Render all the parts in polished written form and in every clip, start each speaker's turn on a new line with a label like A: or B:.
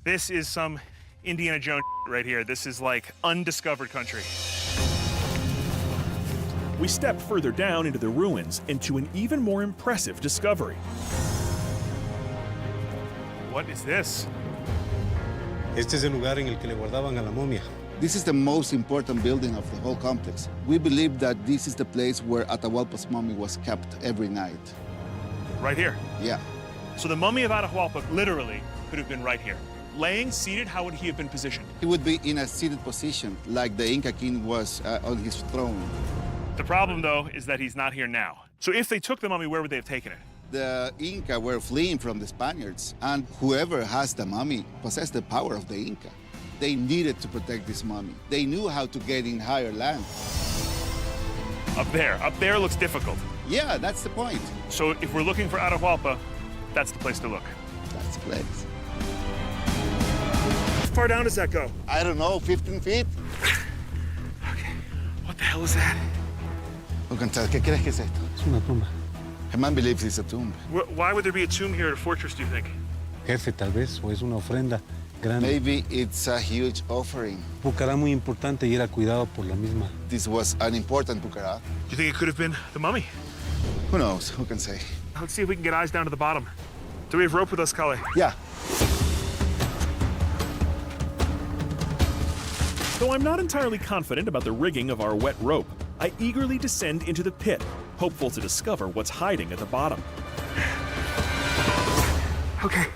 A: This is some Indiana Jones right here. This is like undiscovered country.
B: We step further down into the ruins into an even more impressive discovery.
A: What is this?
C: Este es el lugar en el que le guardaban a la momia.
D: This is the most important building of the whole complex. We believe that this is the place where Atahualpa's mummy was kept every night.
A: Right here.
D: Yeah.
A: So the mummy of Atahualpa literally could have been right here. Laying, seated, how would he have been positioned?
D: He would be in a seated position, like the Inca king was on his throne.
A: The problem, though, is that he's not here now. So if they took the mummy, where would they have taken it?
D: The Inca were fleeing from the Spaniards, and whoever has the mummy possessed the power of the Inca. They needed to protect this mummy. They knew how to get in higher land.
A: Up there looks difficult.
D: Yeah, that's the point.
A: So if we're looking for Atahualpa, that's the place to look.
D: That's the place.
A: How far down does that go?
D: I don't know, 15 feet?
A: Okay, what the hell is that?
D: ¿Qué crees que es esto?
C: Es una tumba.
D: A man believes it's a tomb.
A: Why would there be a tomb here at a fortress, do you think?
C: Jefe, tal vez, o es una ofrenda grande.
D: Maybe it's a huge offering.
C: Pucará muy importante y era cuidado por la misma.
D: This was an important pucará.
A: Do you think it could have been the mummy?
D: Who knows? Who can say?
A: Let's see if we can get eyes down to the bottom. Do we have rope with us, Kale?
D: Yeah.
B: Though I'm not entirely confident about the rigging of our wet rope, I eagerly descend into the pit, hopeful to discover what's hiding at the bottom.
A: Okay,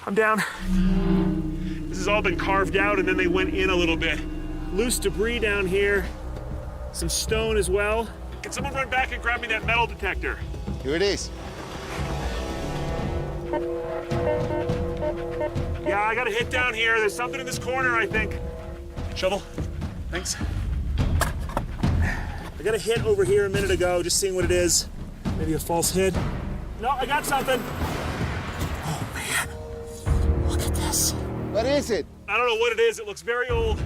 A: I'm down. This has all been carved out and then they went in a little bit. Loose debris down here, some stone as well. Can someone run back and grab me that metal detector?
D: Here it is.
A: Yeah, I got a hit down here. There's something in this corner, I think. Shovel, thanks. I got a hit over here a minute ago, just seeing what it is. Maybe a false hit. No, I got something. Oh, man. Look at this.
D: What is it?
A: I don't know what it is. It looks very old.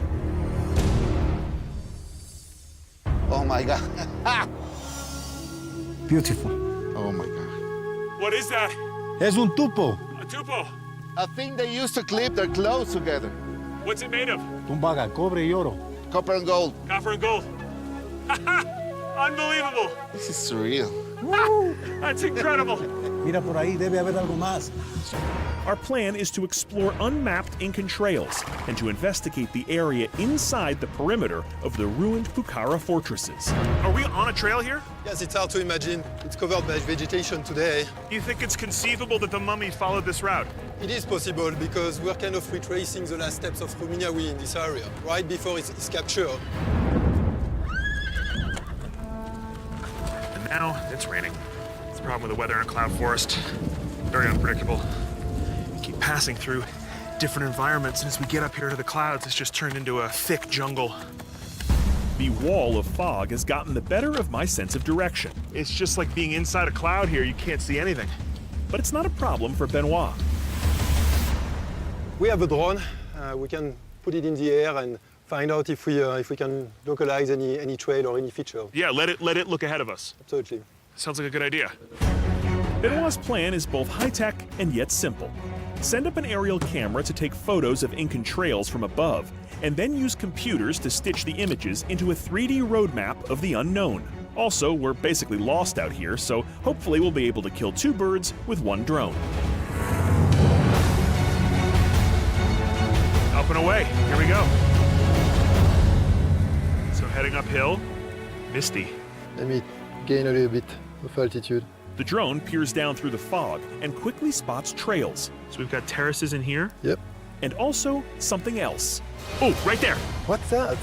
D: Oh, my God.
C: Beautiful.
D: Oh, my God.
A: What is that?
C: Es un tupo.
A: A tupo.
D: A thing they used to clip their clothes together.
A: What's it made of?
C: Tumbaga, cobre y oro.
D: Copper and gold.
A: Copper and gold. Unbelievable.
D: This is surreal.
A: Woo! That's incredible.
C: Mira por ahí, debe haber algo más.
B: Our plan is to explore unmapped Incan trails and to investigate the area inside the perimeter of the ruined Pucara fortresses.
A: Are we on a trail here?
E: Yes, it's hard to imagine. It's covered by vegetation today.
A: Do you think it's conceivable that the mummy followed this route?
E: It is possible because we're kind of retracing the last steps of Ruminawi in this area, right before it's captured.
A: And now it's raining. It's the problem with the weather in a cloud forest. Very unpredictable. We keep passing through different environments, and as we get up here to the clouds, it's just turned into a thick jungle.
B: The wall of fog has gotten the better of my sense of direction.
A: It's just like being inside a cloud here. You can't see anything.
B: But it's not a problem for Benoit.
E: We have a drone. We can put it in the air and find out if we can localize any trail or any feature.
A: Yeah, let it look ahead of us.
E: Absolutely.
A: Sounds like a good idea.
B: Benoit's plan is both high-tech and yet simple. Send up an aerial camera to take photos of Incan trails from above, and then use computers to stitch the images into a 3D roadmap of the unknown. Also, we're basically lost out here, so hopefully we'll be able to kill two birds with one drone.
A: Up and away, here we go. So heading uphill, misty.
E: Let me gain a little bit of altitude.
B: The drone peers down through the fog and quickly spots trails.
A: So we've got terraces in here.
E: Yep.
B: And also something else.
A: Oh, right there.
E: What's that?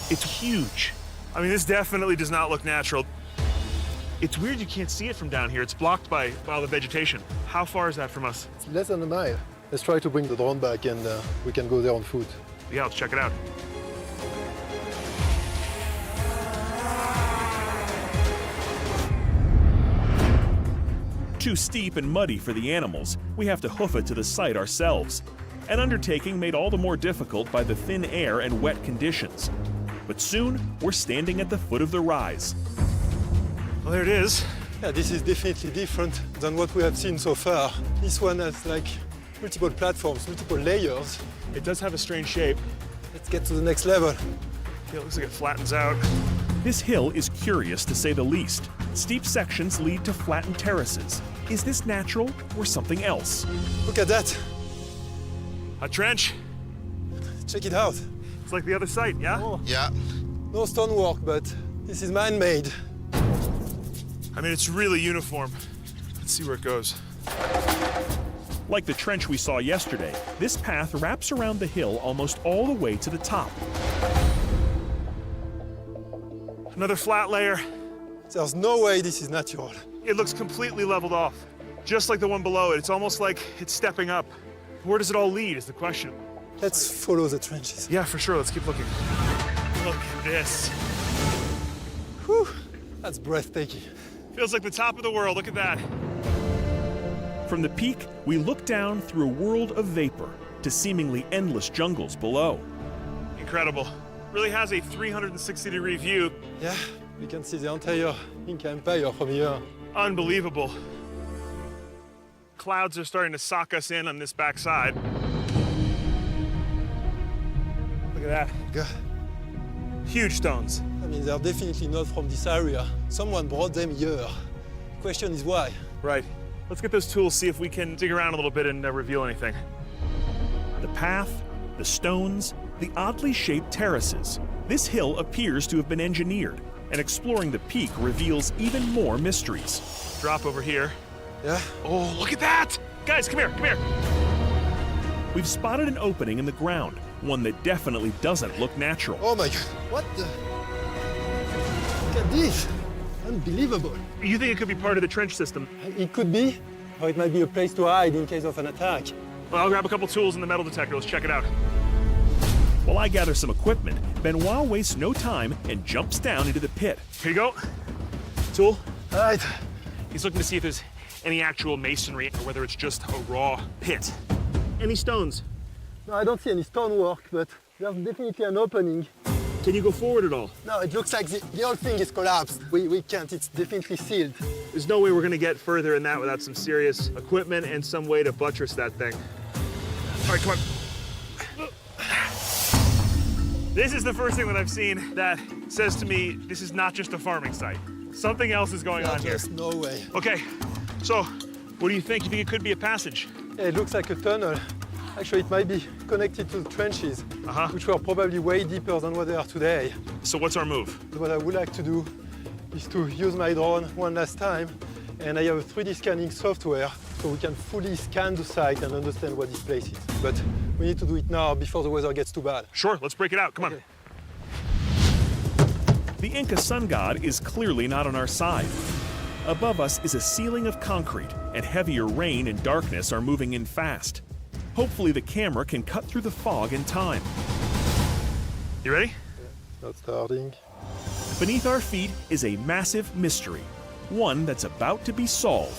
A: It's huge. I mean, this definitely does not look natural. It's weird you can't see it from down here. It's blocked by all the vegetation. How far is that from us?
E: It's less than a mile. Let's try to bring the drone back and we can go there on foot.
A: Yeah, let's check it out.
B: Too steep and muddy for the animals, we have to hoof it to the site ourselves. An undertaking made all the more difficult by the thin air and wet conditions. But soon, we're standing at the foot of the rise.
A: Well, there it is.
E: Yeah, this is definitely different than what we have seen so far. This one has like multiple platforms, multiple layers.
A: It does have a strange shape.
E: Let's get to the next level.
A: Yeah, it looks like it flattens out.
B: This hill is curious to say the least. Steep sections lead to flattened terraces. Is this natural or something else?
E: Look at that.
A: A trench.
E: Check it out.
A: It's like the other site, yeah?
E: Oh,
D: Yeah.
E: no stonework, but this is man-made.
A: I mean, it's really uniform. Let's see where it goes.
B: Like the trench we saw yesterday, this path wraps around the hill almost all the way to the top.
A: Another flat layer.
E: There's no way this is natural.
A: It looks completely leveled off. Just like the one below it. It's almost like it's stepping up. Where does it all lead is the question.
E: Let's follow the trenches.
A: Yeah, for sure. Let's keep looking. Look at this.
E: Whew, that's breathtaking.
A: Feels like the top of the world. Look at that.
B: From the peak, we look down through a world of vapor to seemingly endless jungles below.
A: Incredible. Really has a 360-degree view.
E: Yeah, we can see the entire Inca Empire from here.
A: Unbelievable. Clouds are starting to sock us in on this backside. Look at that.
E: God,
A: Huge stones.
E: I mean, they're definitely not from this area. Someone brought them here. The question is why?
A: Right. Let's get those tools, see if we can dig around a little bit and reveal anything.
B: The path, the stones, the oddly shaped terraces. This hill appears to have been engineered, and exploring the peak reveals even more mysteries.
A: Drop over here.
E: Yeah?
A: Oh, look at that! Guys, come here, come here.
B: We've spotted an opening in the ground, one that definitely doesn't look natural.
E: Oh my God, what the? Look at this. Unbelievable.
A: You think it could be part of the trench system?
E: It could be, or it might be a place to hide in case of an attack.
A: Well, I'll grab a couple tools and the metal detector. Let's check it out.
B: While I gather some equipment, Benoit wastes no time and jumps down into the pit.
A: Here you go. Tool.
E: All right.
A: He's looking to see if there's any actual masonry or whether it's just a raw pit. Any stones?
E: No, I don't see any stonework, but there's definitely an opening.
A: Can you go forward at all?
E: No, it looks like the whole thing is collapsed. We can't, it's definitely sealed.
A: There's no way we're gonna get further in that without some serious equipment and some way to buttress that thing. All right, come on. This is the first thing that I've seen that says to me, this is not just a farming site. Something else is going on here.
E: There's no way.
A: Okay, so what do you think? You think it could be a passage?
E: Yeah, it looks like a tunnel. Actually, it might be connected to the trenches, which were probably way deeper than what they are today.
A: So what's our move?
E: What I would like to do is to use my drone one last time, and I have a 3D scanning software so we can fully scan the site and understand what this place is. But we need to do it now before the weather gets too bad.
A: Sure, let's break it out. Come on.
B: The Inca sun god is clearly not on our side. Above us is a ceiling of concrete, and heavier rain and darkness are moving in fast. Hopefully the camera can cut through the fog in time.
A: You ready?
E: Not starting.
B: Beneath our feet is a massive mystery, one that's about to be solved.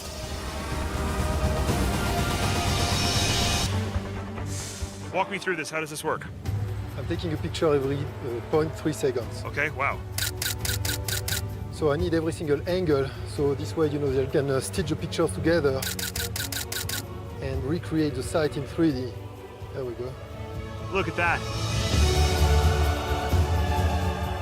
A: Walk me through this. How does this work?
E: I'm taking a picture every 0.3 seconds.
A: Okay, wow.
E: So I need every single angle, so this way, you know, they can stitch the pictures together and recreate the site in 3D. There we go.
A: Look at that.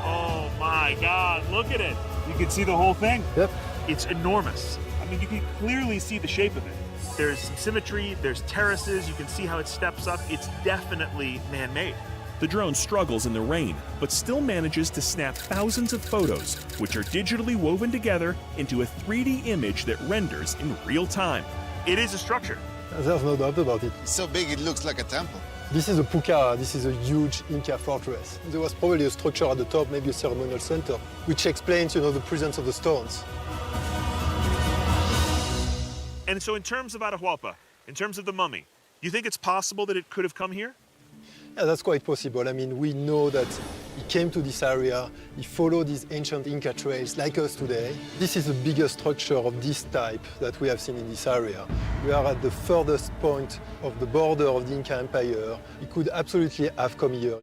A: Oh my God, look at it. You can see the whole thing.
E: Yep.
A: It's enormous. I mean, you can clearly see the shape of it. There's some symmetry, there's terraces, you can see how it steps up. It's definitely man-made.
B: The drone struggles in the rain, but still manages to snap thousands of photos, which are digitally woven together into a 3D image that renders in real time.
A: It is a structure.
E: There's no doubt about it.
D: It's so big it looks like a temple.
E: This is a pucara, this is a huge Inca fortress. There was probably a structure at the top, maybe a ceremonial center, which explains, you know, the presence of the stones.
A: And so in terms of Atahualpa, in terms of the mummy, you think it's possible that it could have come here?
E: Yeah, that's quite possible. I mean, we know that he came to this area, he followed these ancient Inca trails like us today. This is the biggest structure of this type that we have seen in this area. We are at the furthest point of the border of the Inca Empire. He could absolutely have come here.